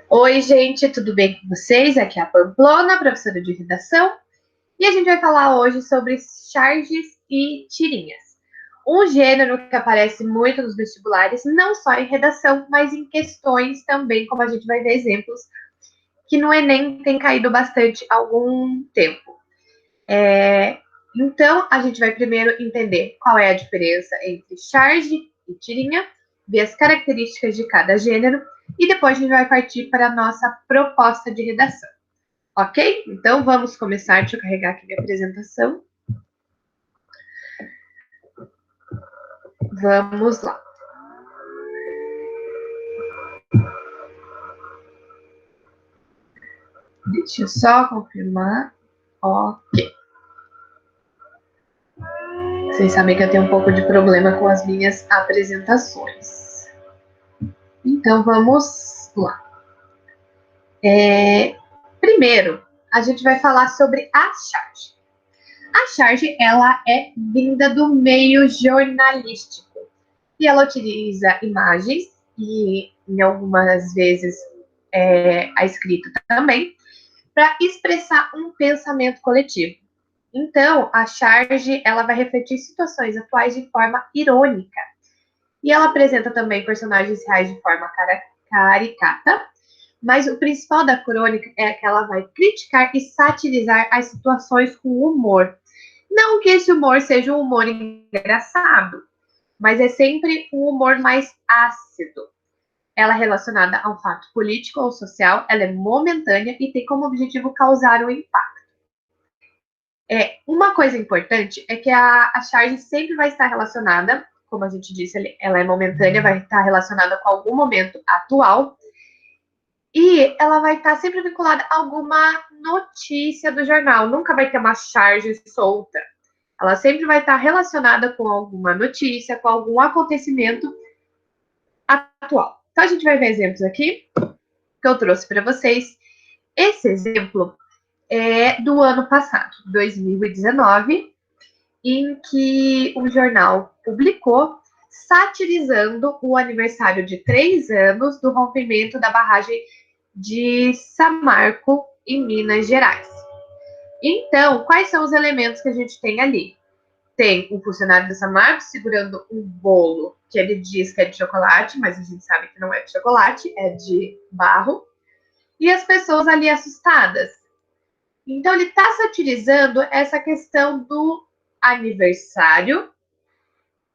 Oi, gente, tudo bem com vocês? Aqui é a Pamplona, professora de redação, e a gente vai falar hoje sobre charges e tirinhas. Um gênero que aparece muito nos vestibulares, não só em redação, mas em questões também, como a gente vai ver exemplos, que no Enem tem caído bastante há algum tempo. Então, a gente vai primeiro entender qual é a diferença entre charge e tirinha, ver as características de cada gênero, e depois a gente vai partir para a nossa proposta de redação. Ok? Então vamos começar. Deixa eu carregar aqui minha apresentação. Vamos lá. Deixa eu só confirmar. Ok. Vocês sabem que eu tenho um pouco de problema com as minhas apresentações. Então vamos lá. Primeiro, a gente vai falar sobre a charge. A charge, ela é vinda do meio jornalístico. E ela utiliza imagens e, em algumas vezes, a escrita também, para expressar um pensamento coletivo. Então, a charge ela vai refletir situações atuais de forma irônica. E ela apresenta também personagens reais de forma caricata, mas o principal da crônica é que ela vai criticar e satirizar as situações com humor. Não que esse humor seja um humor engraçado, mas é sempre um humor mais ácido. Ela é relacionada a um fato político ou social, ela é momentânea e tem como objetivo causar um impacto. Uma coisa importante é que a charge sempre vai estar relacionada, como a gente disse, ela é momentânea, vai estar relacionada com algum momento atual, e ela vai estar sempre vinculada a alguma notícia do jornal, nunca vai ter uma charge solta. Ela sempre vai estar relacionada com alguma notícia, com algum acontecimento atual. Então a gente vai ver exemplos aqui que eu trouxe para vocês. Esse exemplo é do ano passado, 2019, em que um jornal publicou satirizando o aniversário de 3 anos do rompimento da barragem de Samarco, em Minas Gerais. Então, quais são os elementos que a gente tem ali? Tem um funcionário da Samarco segurando um bolo que ele diz que é de chocolate, mas a gente sabe que não é de chocolate, é de barro. E as pessoas ali assustadas. Então, ele está satirizando essa questão do aniversário,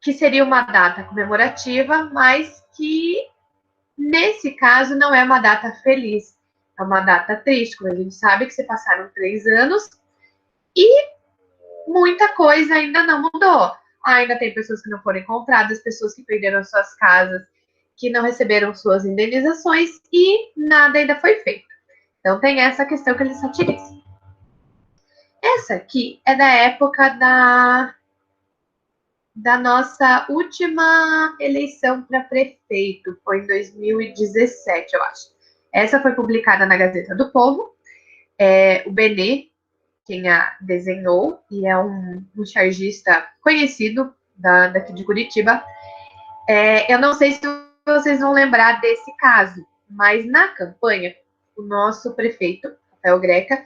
que seria uma data comemorativa, mas que, nesse caso, não é uma data feliz. É uma data triste, como a gente sabe que se passaram 3 anos e muita coisa ainda não mudou. Ainda tem pessoas que não foram encontradas, pessoas que perderam suas casas, que não receberam suas indenizações e nada ainda foi feito. Então tem essa questão que ele satiriza. Essa aqui é da época da nossa última eleição para prefeito, foi em 2017, eu acho. Essa foi publicada na Gazeta do Povo. O Benê, quem a desenhou, e é um chargista conhecido daqui de Curitiba. Eu não sei se vocês vão lembrar desse caso, mas na campanha, o nosso prefeito, Rafael Greca,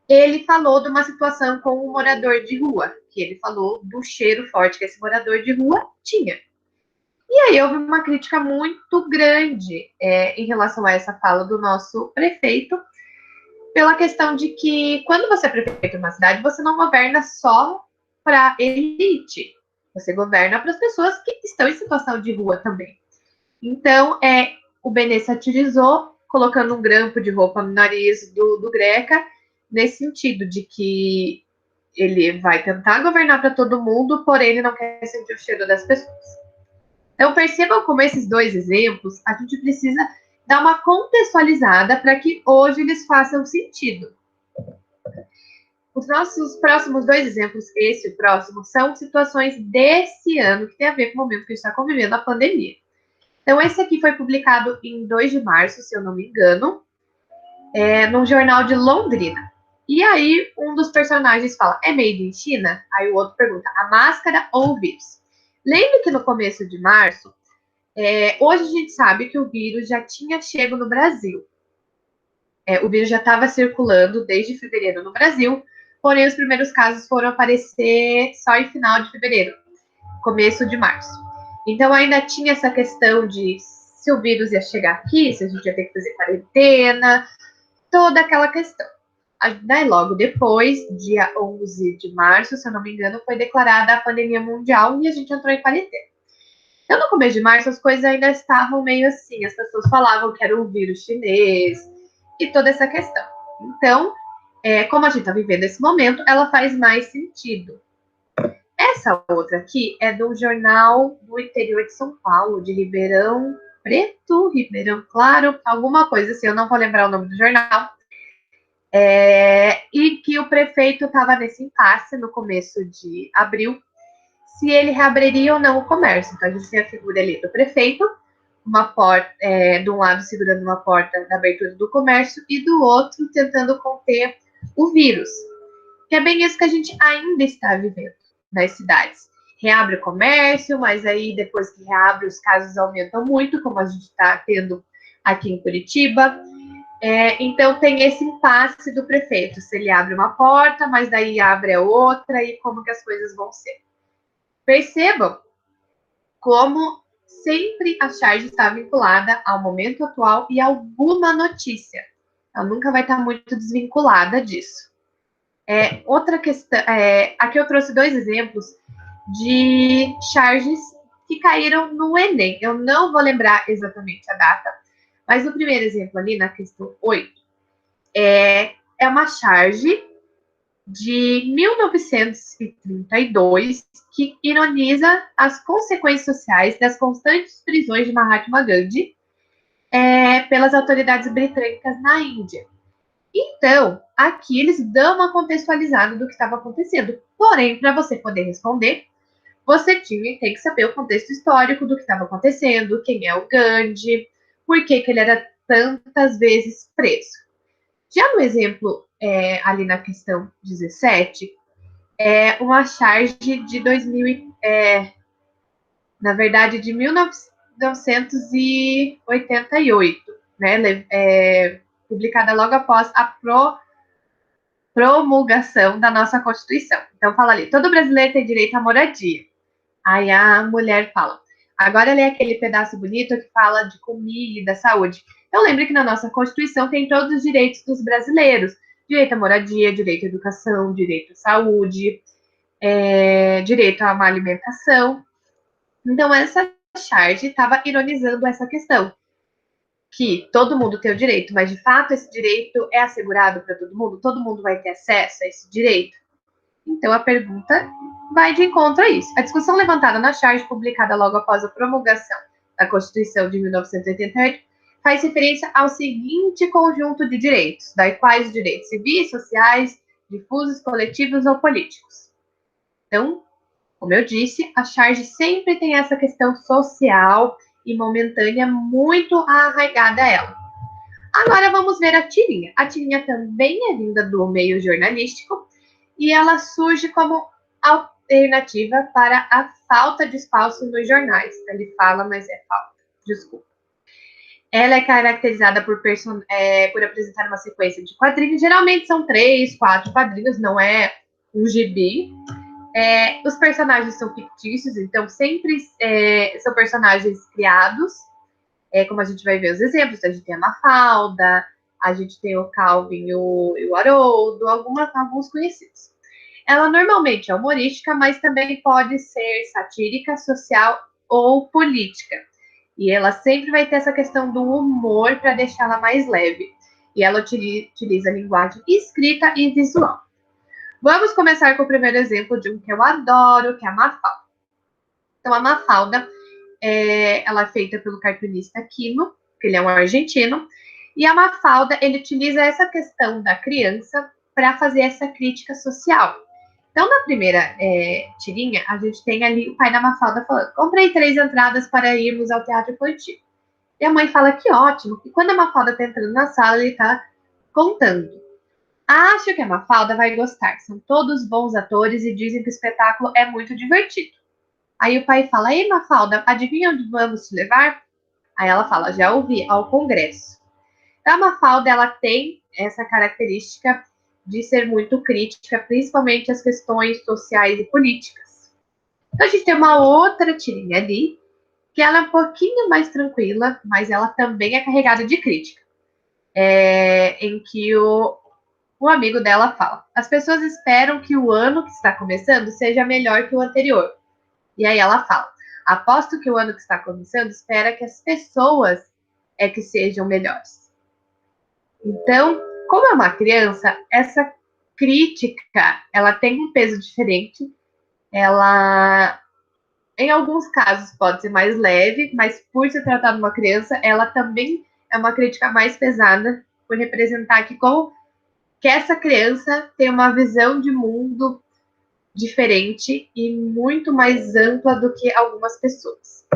ele falou de uma situação com um morador de rua, que ele falou do cheiro forte que esse morador de rua tinha. E aí houve uma crítica muito grande em relação a essa fala do nosso prefeito, pela questão de que quando você é prefeito de uma cidade, você não governa só para elite, você governa para as pessoas que estão em situação de rua também. Então, o Benê satirizou, colocando um grampo de roupa no nariz do Greca, nesse sentido de que ele vai tentar governar para todo mundo, porém ele não quer sentir o cheiro das pessoas. Então, percebam como esses dois exemplos, a gente precisa dar uma contextualizada para que hoje eles façam sentido. Os nossos próximos 2 exemplos, esse e o próximo, são situações desse ano que tem a ver com o momento que a gente está convivendo, a pandemia. Então, esse aqui foi publicado em 2 de março, se eu não me engano, num jornal de Londrina. E aí, um dos personagens fala, é made in China? Aí o outro pergunta, a máscara ou o vírus? Lembre que no começo de março, hoje a gente sabe que o vírus já tinha chego no Brasil. O vírus já estava circulando desde fevereiro no Brasil, porém os primeiros casos foram aparecer só em final de fevereiro, começo de março. Então ainda tinha essa questão de se o vírus ia chegar aqui, se a gente ia ter que fazer quarentena, toda aquela questão. Daí logo depois, dia 11 de março, se eu não me engano, foi declarada a pandemia mundial e a gente entrou em quarentena. Então, no começo de março, as coisas ainda estavam meio assim. As pessoas falavam que era um vírus chinês e toda essa questão. Então, como a gente está vivendo esse momento, ela faz mais sentido. Essa outra aqui é do jornal do interior de São Paulo, de Ribeirão Preto, Ribeirão Claro, alguma coisa assim, eu não vou lembrar o nome do jornal. E que o prefeito estava nesse impasse no começo de abril, se ele reabriria ou não o comércio. Então, a gente tem a figura ali do prefeito, uma porta, de um lado segurando uma porta da abertura do comércio e do outro tentando conter o vírus, que é bem isso que a gente ainda está vivendo nas cidades. Reabre o comércio, mas aí depois que reabre os casos aumentam muito, como a gente está tendo aqui em Curitiba. Então tem esse impasse do prefeito, se ele abre uma porta, mas daí abre a outra, e como que as coisas vão ser. Percebam como sempre a charge está vinculada ao momento atual e a alguma notícia. Ela nunca vai estar muito desvinculada disso. Outra questão, aqui eu trouxe 2 exemplos de charges que caíram no Enem. Eu não vou lembrar exatamente a data, mas o primeiro exemplo ali, na questão 8, é uma charge de 1932 que ironiza as consequências sociais das constantes prisões de Mahatma Gandhi pelas autoridades britânicas na Índia. Então, aqui eles dão uma contextualizada do que estava acontecendo. Porém, para você poder responder, você tem que saber o contexto histórico do que estava acontecendo, quem é o Gandhi, por que ele era tantas vezes preso. Já no exemplo, ali na questão 17, uma charge de 2000, na verdade, de 1988, né, publicada logo após a promulgação da nossa Constituição. Então, fala ali, todo brasileiro tem direito à moradia. Aí a mulher fala, agora lê aquele pedaço bonito que fala de comida, saúde. Então, lembre que na nossa Constituição tem todos os direitos dos brasileiros. Direito à moradia, direito à educação, direito à saúde, direito a uma alimentação. Então, essa charge estava ironizando essa questão, que todo mundo tem o direito, mas de fato esse direito é assegurado para todo mundo vai ter acesso a esse direito? Então, a pergunta vai de encontro a isso. A discussão levantada na charge, publicada logo após a promulgação da Constituição de 1988, faz referência ao seguinte conjunto de direitos, daí quais direitos civis, sociais, difusos, coletivos ou políticos. Então, como eu disse, a charge sempre tem essa questão social e momentânea muito arraigada a ela. Agora vamos ver a tirinha. A tirinha também é vinda do meio jornalístico e ela surge como alternativa para a falta de espaço nos jornais. Ele fala, mas é falta. Desculpa. Ela é caracterizada por apresentar uma sequência de quadrinhos. Geralmente são 3, 4 quadrinhos, não é um gibi. Os personagens são fictícios, então sempre são personagens criados. Como a gente vai ver os exemplos, a gente tem a Mafalda, a gente tem o Calvin e o Haroldo, alguns conhecidos. Ela normalmente é humorística, mas também pode ser satírica, social ou política. E ela sempre vai ter essa questão do humor para deixá-la mais leve. E ela utiliza a linguagem escrita e visual. Vamos começar com o primeiro exemplo de um que eu adoro, que é a Mafalda. Então, a Mafalda, ela é feita pelo cartunista Quino, que ele é um argentino, e a Mafalda, ele utiliza essa questão da criança para fazer essa crítica social. Então, na primeira tirinha, a gente tem ali o pai da Mafalda falando, comprei 3 entradas para irmos ao teatro infantil. E a mãe fala, que ótimo. E quando a Mafalda está entrando na sala, ele está contando. Acho que a Mafalda vai gostar. São todos bons atores e dizem que o espetáculo é muito divertido. Aí o pai fala, ei, Mafalda, adivinha onde vamos te levar? Aí ela fala, já ouvi, ao congresso. Então, a Mafalda, ela tem essa característica de ser muito crítica, principalmente as questões sociais e políticas. Então, a gente tem uma outra tirinha ali, que ela é um pouquinho mais tranquila, mas ela também é carregada de crítica. Em que o amigo dela fala: as pessoas esperam que o ano que está começando seja melhor que o anterior. E aí ela fala: aposto que o ano que está começando espera que as pessoas que sejam melhores. Então, como é uma criança, essa crítica, ela tem um peso diferente. Ela, em alguns casos, pode ser mais leve, mas por se tratar de uma criança, ela também é uma crítica mais pesada, por representar que essa criança tem uma visão de mundo diferente e muito mais ampla do que algumas pessoas.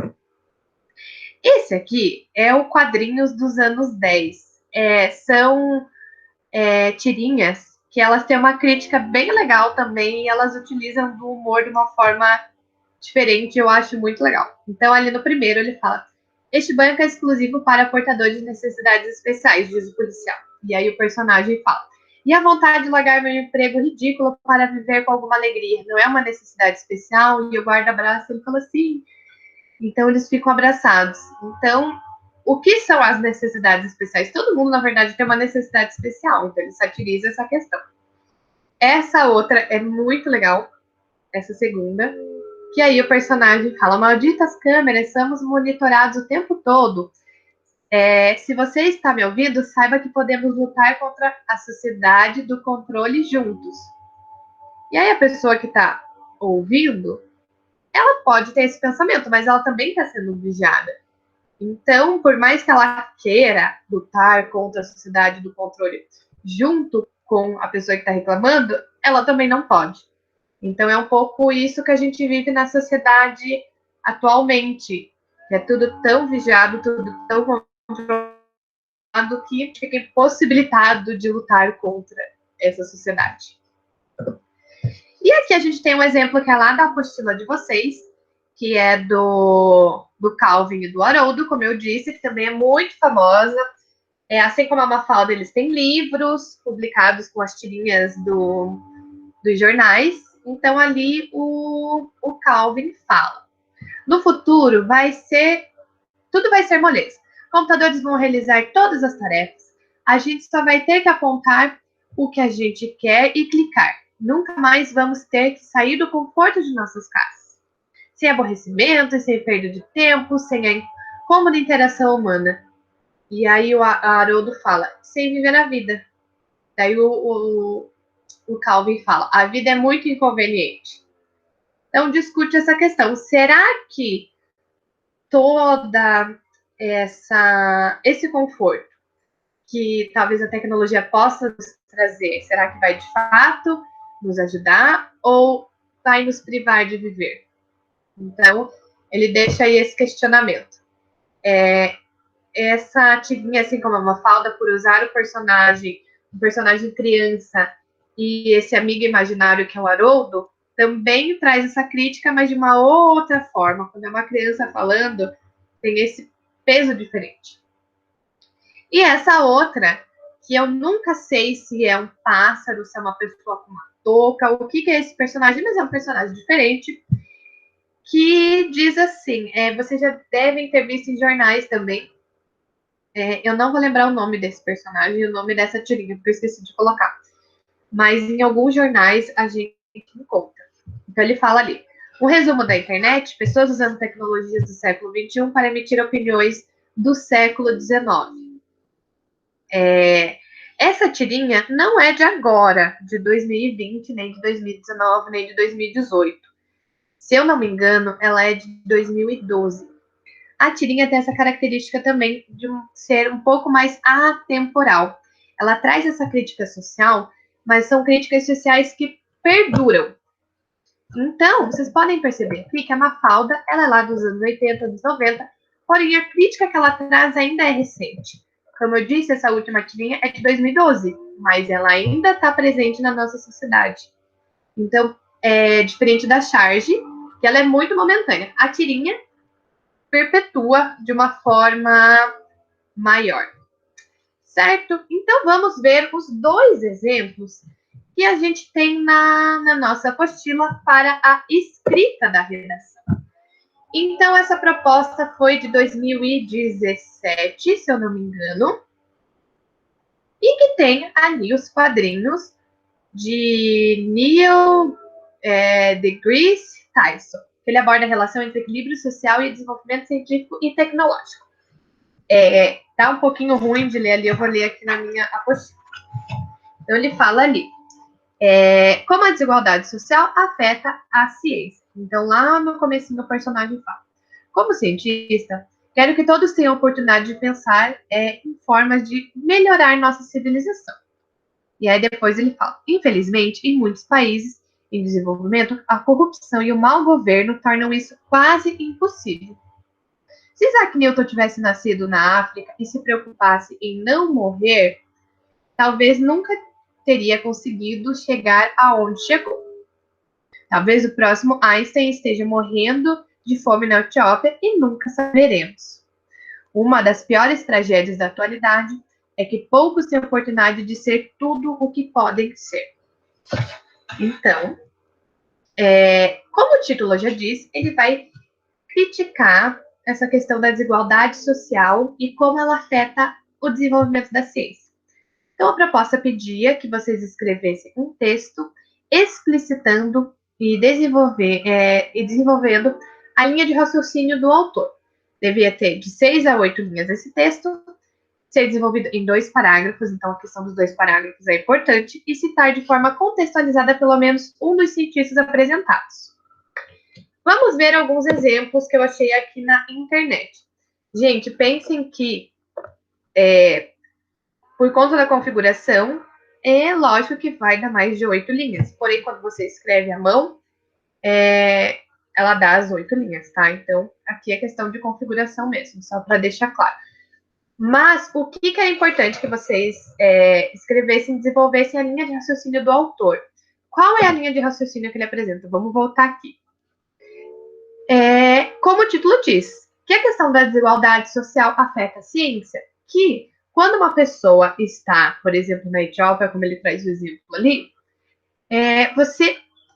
Esse aqui é o Quadrinhos dos anos 10. São tirinhas que elas têm uma crítica bem legal também e elas utilizam do humor de uma forma diferente, eu acho muito legal. Então, ali no primeiro, ele fala: este banco é exclusivo para portadores de necessidades especiais, diz o policial. E aí o personagem fala: e a vontade de largar meu emprego ridículo para viver com alguma alegria não é uma necessidade especial? E o guarda-abraço, ele fala assim. Então, eles ficam abraçados. Então, o que são as necessidades especiais? Todo mundo, na verdade, tem uma necessidade especial. Então, ele satiriza essa questão. Essa outra é muito legal, essa segunda. Que aí o personagem fala: malditas câmeras, somos monitorados o tempo todo. Se você está me ouvindo, saiba que podemos lutar contra a sociedade do controle juntos. E aí a pessoa que está ouvindo, ela pode ter esse pensamento, mas ela também está sendo vigiada. Então, por mais que ela queira lutar contra a sociedade do controle junto com a pessoa que está reclamando, ela também não pode. Então, é um pouco isso que a gente vive na sociedade atualmente. É tudo tão vigiado, tudo tão controlado que fica impossibilitado de lutar contra essa sociedade. E aqui a gente tem um exemplo que é lá da apostila de vocês, que é do Calvin e do Haroldo, como eu disse, que também é muito famosa. Assim como a Mafalda, eles têm livros publicados com as tirinhas dos jornais. Então, ali o Calvin fala: no futuro, tudo vai ser moleza. Computadores vão realizar todas as tarefas. A gente só vai ter que apontar o que a gente quer e clicar. Nunca mais vamos ter que sair do conforto de nossas casas. Sem aborrecimento, sem perda de tempo, sem a incômoda interação humana. E aí o Haroldo fala: sem viver a vida. Daí o Calvin fala: a vida é muito inconveniente. Então discute essa questão. Será que toda esse conforto que talvez a tecnologia possa nos trazer, será que vai de fato nos ajudar ou vai nos privar de viver? Então, ele deixa aí esse questionamento. Essa tirinha, assim como a Mafalda, por usar um personagem criança e esse amigo imaginário que é o Haroldo, também traz essa crítica, mas de uma outra forma. Quando é uma criança falando, tem esse peso diferente. E essa outra, que eu nunca sei se é um pássaro, se é uma pessoa com uma touca, o que é esse personagem, mas é um personagem diferente, que diz assim, vocês já devem ter visto em jornais também. Eu não vou lembrar o nome desse personagem e o nome dessa tirinha, porque eu esqueci de colocar. Mas em alguns jornais a gente encontra. Então ele fala ali: um resumo da internet, pessoas usando tecnologias do século XXI para emitir opiniões do século XIX. Essa tirinha não é de agora, de 2020, nem de 2019, nem de 2018. Se eu não me engano, ela é de 2012. A tirinha tem essa característica também de ser um pouco mais atemporal. Ela traz essa crítica social, mas são críticas sociais que perduram. Então, vocês podem perceber aqui que a Mafalda, ela é lá dos anos 80, anos 90, porém a crítica que ela traz ainda é recente. Como eu disse, essa última tirinha é de 2012, mas ela ainda está presente na nossa sociedade. Então, é diferente da Charge, que ela é muito momentânea. A tirinha perpetua de uma forma maior. certo? Então, vamos ver os dois exemplos que a gente tem na nossa apostila para a escrita da redação. Então, essa proposta foi de 2017, se eu não me engano, e que tem ali os quadrinhos de Neil deGrasse Tyson, que ele aborda a relação entre equilíbrio social e desenvolvimento científico e tecnológico. Tá um pouquinho ruim de ler ali, eu vou ler aqui na minha apostila. Então, ele fala ali, como a desigualdade social afeta a ciência. Então, lá no comecinho, o personagem fala, como cientista, quero que todos tenham a oportunidade de pensar em formas de melhorar nossa civilização. E aí depois ele fala, infelizmente, em muitos países em desenvolvimento, a corrupção e o mau governo tornam isso quase impossível. Se Isaac Newton tivesse nascido na África e se preocupasse em não morrer, talvez nunca teria conseguido chegar aonde chegou. Talvez o próximo Einstein esteja morrendo de fome na Etiópia e nunca saberemos. Uma das piores tragédias da atualidade é que poucos têm a oportunidade de ser tudo o que podem ser. Então, como o título já diz, ele vai criticar essa questão da desigualdade social e como ela afeta o desenvolvimento da ciência. Então, a proposta pedia que vocês escrevessem um texto explicitando e desenvolvendo a linha de raciocínio do autor. Devia ter de 6 a 8 linhas esse texto, ser desenvolvido em 2 parágrafos, então a questão dos 2 parágrafos é importante, e citar de forma contextualizada pelo menos um dos cientistas apresentados. Vamos ver alguns exemplos que eu achei aqui na internet. Gente, pensem que, por conta da configuração, é lógico que vai dar mais de 8 linhas. Porém, quando você escreve à mão, ela dá as 8 linhas, tá? Então, aqui é questão de configuração mesmo, só para deixar claro. Mas o que é importante que vocês escrevessem, desenvolvessem a linha de raciocínio do autor. Qual é a linha de raciocínio que ele apresenta? Vamos voltar aqui. Como o título diz, que a questão da desigualdade social afeta a ciência, que quando uma pessoa está, por exemplo, na Etiópia, como ele traz o exemplo ali,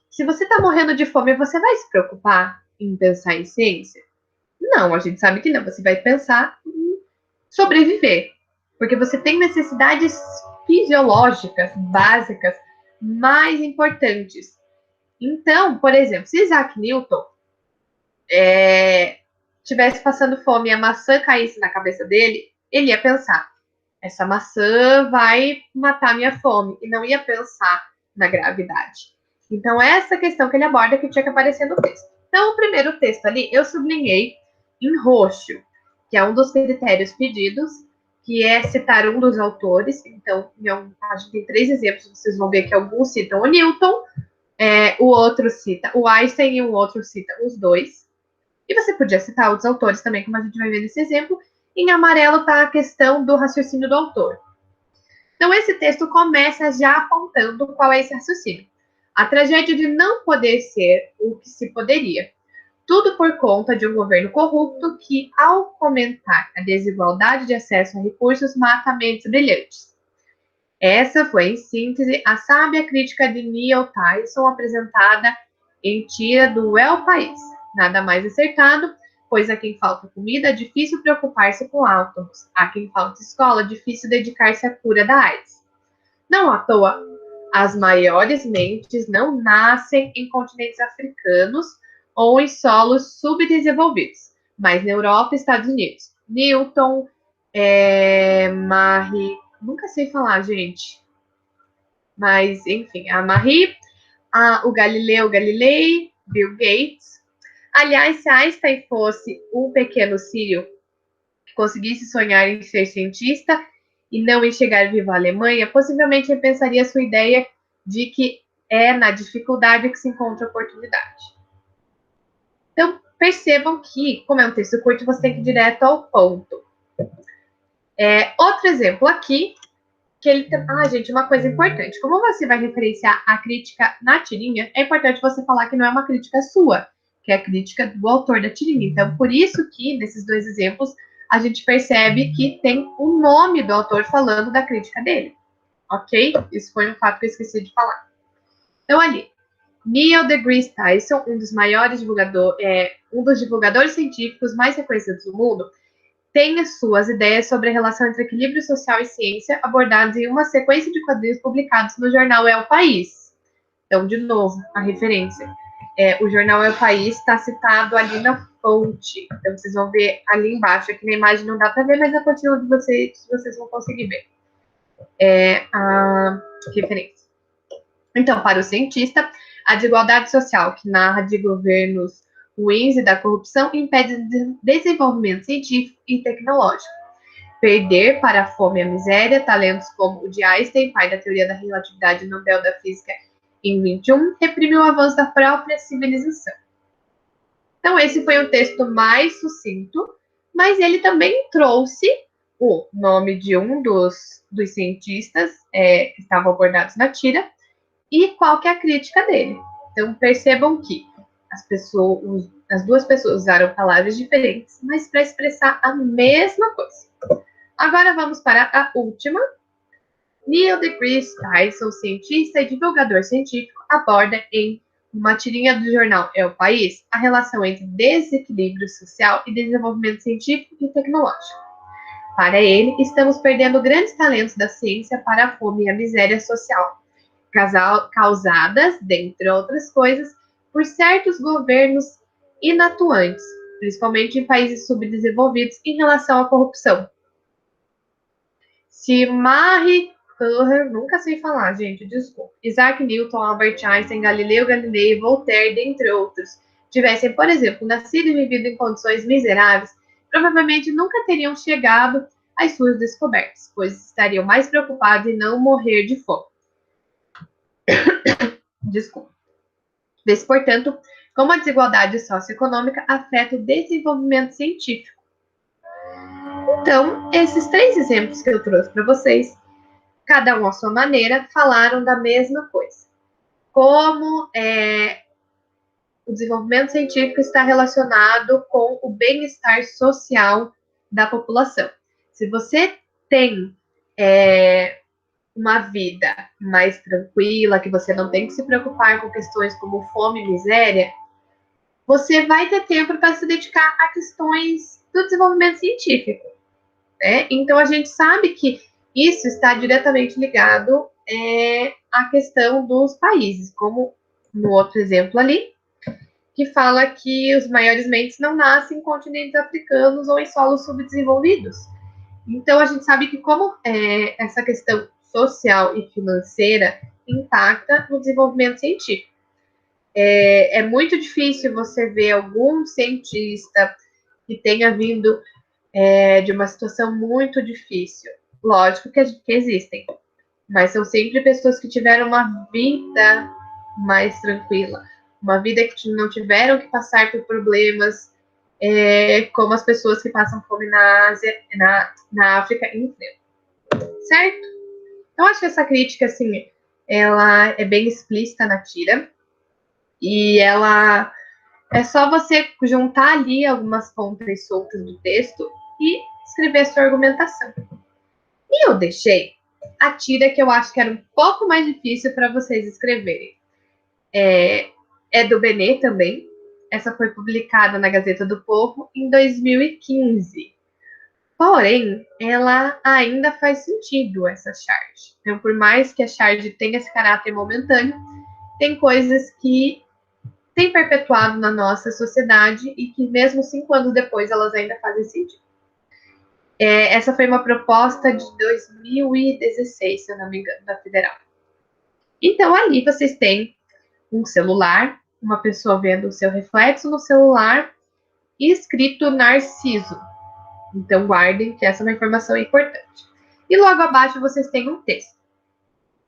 se você está morrendo de fome, você vai se preocupar em pensar em ciência? Não, a gente sabe que não. Você vai pensar em sobreviver, porque você tem necessidades fisiológicas básicas mais importantes. Então, por exemplo, se Isaac Newton tivesse passando fome e a maçã caísse na cabeça dele, ele ia pensar, essa maçã vai matar minha fome, e não ia pensar na gravidade. Então, essa questão que ele aborda que tinha que aparecer no texto. Então, o primeiro texto ali, eu sublinhei em roxo, que é um dos critérios pedidos, que é citar um dos autores. Então, a gente tem 3 exemplos, vocês vão ver que alguns citam o Newton, o outro cita o Einstein e o outro cita os dois. E você podia citar outros autores também, como a gente vai ver nesse exemplo. Em amarelo está a questão do raciocínio do autor. Então, esse texto começa já apontando qual é esse raciocínio. A tragédia de não poder ser o que se poderia. Tudo por conta de um governo corrupto que, ao comentar a desigualdade de acesso a recursos, mata mentes brilhantes. Essa foi, em síntese, a sábia crítica de Neil Tyson apresentada em tira do El País. Nada mais acertado, pois a quem falta comida é difícil preocupar-se com átomos, a quem falta escola é difícil dedicar-se à cura da AIDS. Não à toa, as maiores mentes não nascem em continentes africanos ou em solos subdesenvolvidos, mas na Europa e Estados Unidos. Newton, Marie, nunca sei falar, gente, mas enfim, a Marie, o Galileu Galilei, Bill Gates. Aliás, se Einstein fosse um pequeno sírio que conseguisse sonhar em ser cientista e não em chegar vivo à Alemanha, possivelmente repensaria sua ideia de que é na dificuldade que se encontra a oportunidade. Então, percebam que, como é um texto curto, você tem que ir direto ao ponto. Outro exemplo aqui, que ele tem... gente, uma coisa importante. Como você vai referenciar a crítica na tirinha, é importante você falar que não é uma crítica sua, que é a crítica do autor da tirinha. Então, por isso que, nesses 2 exemplos, a gente percebe que tem o nome do autor falando da crítica dele. Ok? Isso foi um fato que eu esqueci de falar. Então, ali, Neil deGrasse Tyson, um dos divulgadores científicos mais reconhecidos do mundo, tem as suas ideias sobre a relação entre equilíbrio social e ciência abordadas em uma sequência de quadrinhos publicados no jornal É o País. Então, de novo, a referência. O jornal É o País está citado ali na fonte. Então, vocês vão ver ali embaixo. Aqui na imagem não dá para ver, mas na continua de vocês vão conseguir ver. A referência. Então, para o cientista, a desigualdade social, que narra de governos ruins e da corrupção, impede desenvolvimento científico e tecnológico. Perder para a fome e a miséria talentos como o de Einstein, pai da teoria da relatividade e Nobel da Física em 21, reprime o avanço da própria civilização. Então, esse foi um texto mais sucinto, mas ele também trouxe o nome de um dos cientistas que estavam abordados na tira e qual que é a crítica dele. Então, percebam que as duas pessoas usaram palavras diferentes, mas para expressar a mesma coisa. Agora vamos para a última. Neil deGrasse Tyson, cientista e divulgador científico, aborda em uma tirinha do jornal É o País a relação entre desequilíbrio social e desenvolvimento científico e tecnológico. Para ele, estamos perdendo grandes talentos da ciência para a fome e a miséria social, causadas, dentre outras coisas, por certos governos inatuantes, principalmente em países subdesenvolvidos em relação à corrupção. Se Marie Curie, nunca sei falar, gente, desculpa, Isaac Newton, Albert Einstein, Galileu Galilei, Voltaire, dentre outros, tivessem, por exemplo, nascido e vivido em condições miseráveis, provavelmente nunca teriam chegado às suas descobertas, pois estariam mais preocupados em não morrer de fome. Desculpa. Vê-se, portanto, como a desigualdade socioeconômica afeta o desenvolvimento científico. Então, esses 3 exemplos que eu trouxe para vocês, cada um à sua maneira, falaram da mesma coisa. Como o desenvolvimento científico está relacionado com o bem-estar social da população. Se você tem uma vida mais tranquila, que você não tem que se preocupar com questões como fome e miséria, você vai ter tempo para se dedicar a questões do desenvolvimento científico. Né? Então, a gente sabe que isso está diretamente ligado à questão dos países, como no outro exemplo ali, que fala que os maiores mentes não nascem em continentes africanos ou em solos subdesenvolvidos. Então, a gente sabe que como essa questão social e financeira impacta no desenvolvimento científico. É muito difícil você ver algum cientista que tenha vindo de uma situação muito difícil. Lógico que existem, mas são sempre pessoas que tiveram uma vida mais tranquila, uma vida que não tiveram que passar por problemas como as pessoas que passam fome na Ásia, na África, enfim. Certo? Então, acho que essa crítica, assim, ela é bem explícita na tira, e ela é só você juntar ali algumas pontas soltas do texto e escrever a sua argumentação. E eu deixei a tira que eu acho que era um pouco mais difícil para vocês escreverem. É do Benet também. Essa foi publicada na Gazeta do Povo em 2015. Porém, ela ainda faz sentido, essa charge. Então, por mais que a charge tenha esse caráter momentâneo, tem coisas que têm perpetuado na nossa sociedade e que mesmo 5 anos depois elas ainda fazem sentido. Essa foi uma proposta de 2016, se eu não me engano, da Federal. Então, ali vocês têm um celular, uma pessoa vendo o seu reflexo no celular e escrito Narciso. Então, guardem que essa é uma informação importante. E logo abaixo vocês têm um texto.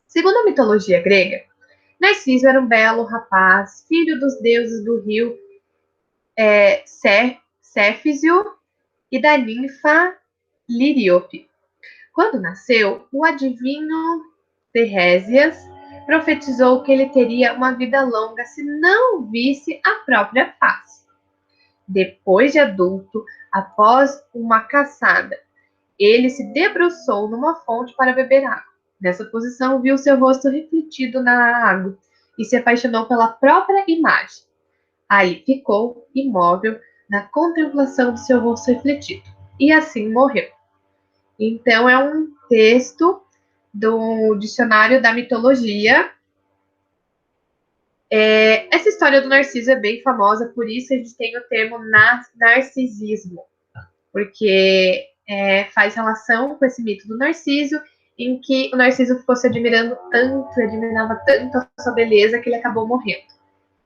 Segundo a mitologia grega, Narciso era um belo rapaz, filho dos deuses do rio Céfisio e da ninfa Liríope. Quando nasceu, o adivinho Terésias profetizou que ele teria uma vida longa se não visse a própria face. Depois de adulto, Após uma caçada, ele se debruçou numa fonte para beber água. Nessa posição, viu seu rosto refletido na água e se apaixonou pela própria imagem. Ali ficou, imóvel, na contemplação do seu rosto refletido. E assim morreu. Então, é um texto do Dicionário da Mitologia. Essa história do Narciso é bem famosa, por isso a gente tem o termo narcisismo, porque faz relação com esse mito do Narciso, em que o Narciso ficou se admirando tanto, admirava tanto a sua beleza, que ele acabou morrendo.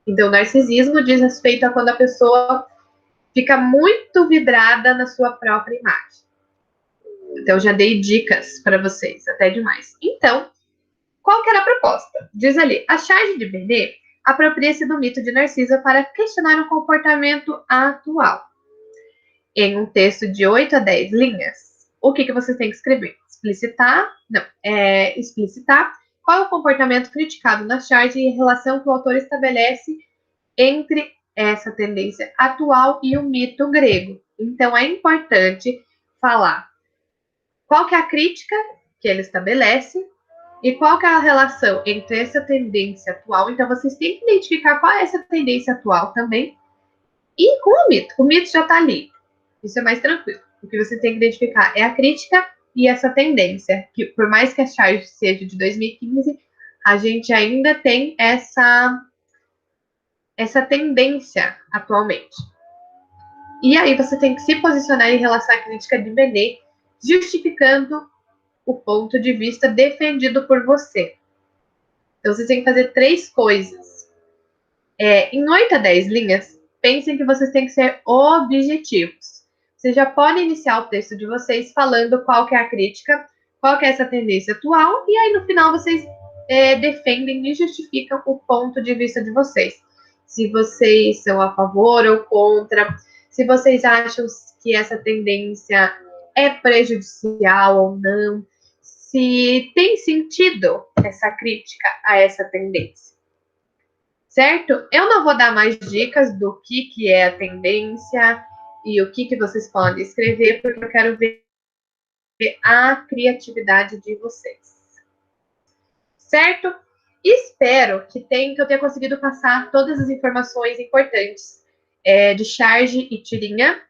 Então, o narcisismo diz respeito a quando a pessoa fica muito vidrada na sua própria imagem. Então, já dei dicas para vocês, até demais. Então, qual que era a proposta? Diz ali, a charge de Benet apropria-se do mito de Narciso para questionar o comportamento atual. Em um texto de 8 a 10 linhas, o que você tem que escrever? Explicitar qual é o comportamento criticado na charge e a relação que o autor estabelece entre essa tendência atual e o mito grego. Então, é importante falar qual que é a crítica que ele estabelece e qual que é a relação entre essa tendência atual. Então, vocês têm que identificar qual é essa tendência atual também e com o mito. O mito já está ali. Isso é mais tranquilo. O que você tem que identificar é a crítica e essa tendência, que por mais que a charge seja de 2015, a gente ainda tem essa tendência atualmente. E aí você tem que se posicionar em relação à crítica de Benet, justificando o ponto de vista defendido por você. Então, você tem que fazer 3 coisas. Em 8 a 10 linhas, pensem que vocês têm que ser objetivos. Vocês já podem iniciar o texto de vocês falando qual que é a crítica, qual que é essa tendência atual, e aí no final vocês defendem e justificam o ponto de vista de vocês. Se vocês são a favor ou contra, se vocês acham que essa tendência é prejudicial ou não, se tem sentido essa crítica a essa tendência. Certo? Eu não vou dar mais dicas do que é a tendência e o que vocês podem escrever, porque eu quero ver a criatividade de vocês. Certo? Espero que eu tenha conseguido passar todas as informações importantes de charge e tirinha.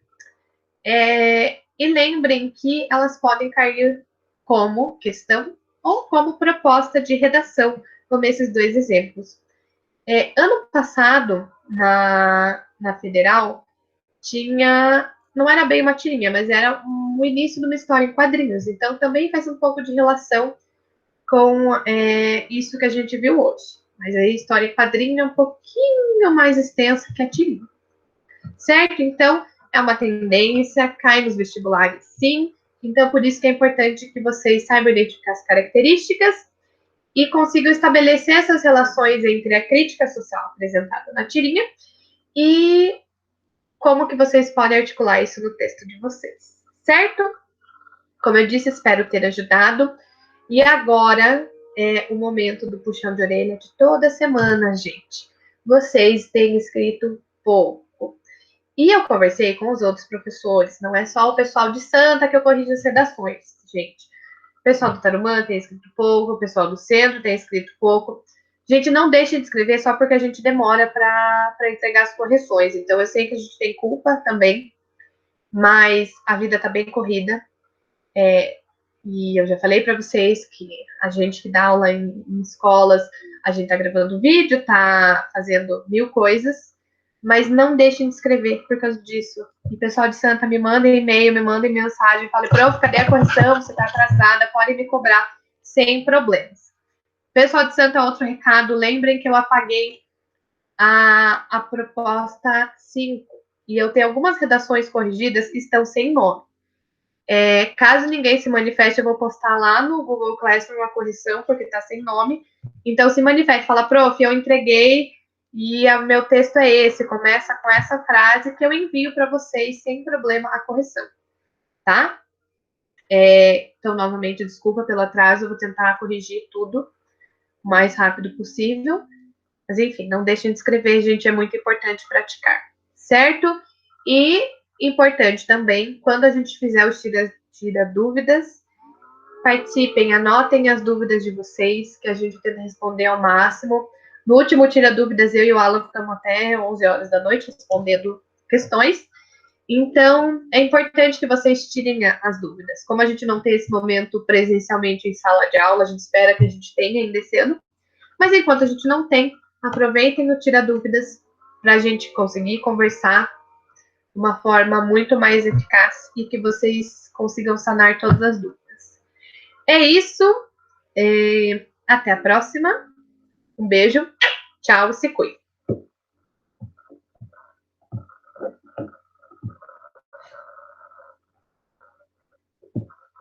E lembrem que elas podem cair como questão ou como proposta de redação, como esses 2 exemplos. Ano passado, na Federal, não era bem uma tirinha, mas era o início de uma história em quadrinhos. Então, também faz um pouco de relação com isso que a gente viu hoje. Mas aí, história em quadrinho é um pouquinho mais extensa que a tirinha. Certo? Então, é uma tendência, cai nos vestibulares, sim. Então, por isso que é importante que vocês saibam identificar as características e consigam estabelecer essas relações entre a crítica social apresentada na tirinha e como que vocês podem articular isso no texto de vocês, certo? Como eu disse, espero ter ajudado. E agora é o momento do puxão de orelha de toda semana, gente. Vocês têm escrito pouco. E eu conversei com os outros professores, não é só o pessoal de Santa que eu corrijo as redações, gente. O pessoal do Tarumã tem escrito pouco, o pessoal do centro tem escrito pouco. Gente, não deixe de escrever só porque a gente demora para entregar as correções. Então, eu sei que a gente tem culpa também, mas a vida está bem corrida. E eu já falei para vocês que a gente que dá aula em escolas, a gente está gravando vídeo, está fazendo 1000 coisas, mas não deixem de escrever por causa disso. E pessoal de Santa, me mandem e-mail, me mandem mensagem, falem, prof, cadê a correção? Você está atrasada, podem me cobrar sem problemas. Pessoal de Santa, outro recado, lembrem que eu apaguei a proposta 5, e eu tenho algumas redações corrigidas que estão sem nome. Caso ninguém se manifeste, eu vou postar lá no Google Classroom uma correção, porque está sem nome. Então, se manifeste, fala, prof, eu entreguei e o meu texto é esse, começa com essa frase que eu envio para vocês sem problema a correção, tá? Então, novamente, desculpa pelo atraso, eu vou tentar corrigir tudo o mais rápido possível. Mas, enfim, não deixem de escrever, gente, é muito importante praticar, certo? E Importante também, quando a gente fizer os tira dúvidas, participem, anotem as dúvidas de vocês, que a gente tenta responder ao máximo. No último Tira Dúvidas, eu e o Alan ficamos até 11 horas da noite respondendo questões. Então, é importante que vocês tirem as dúvidas. Como a gente não tem esse momento presencialmente em sala de aula, a gente espera que a gente tenha ainda esse ano. Mas enquanto a gente não tem, aproveitem o Tira Dúvidas para a gente conseguir conversar de uma forma muito mais eficaz e que vocês consigam sanar todas as dúvidas. É isso. Até a próxima. Um beijo. Tchau, se cuide.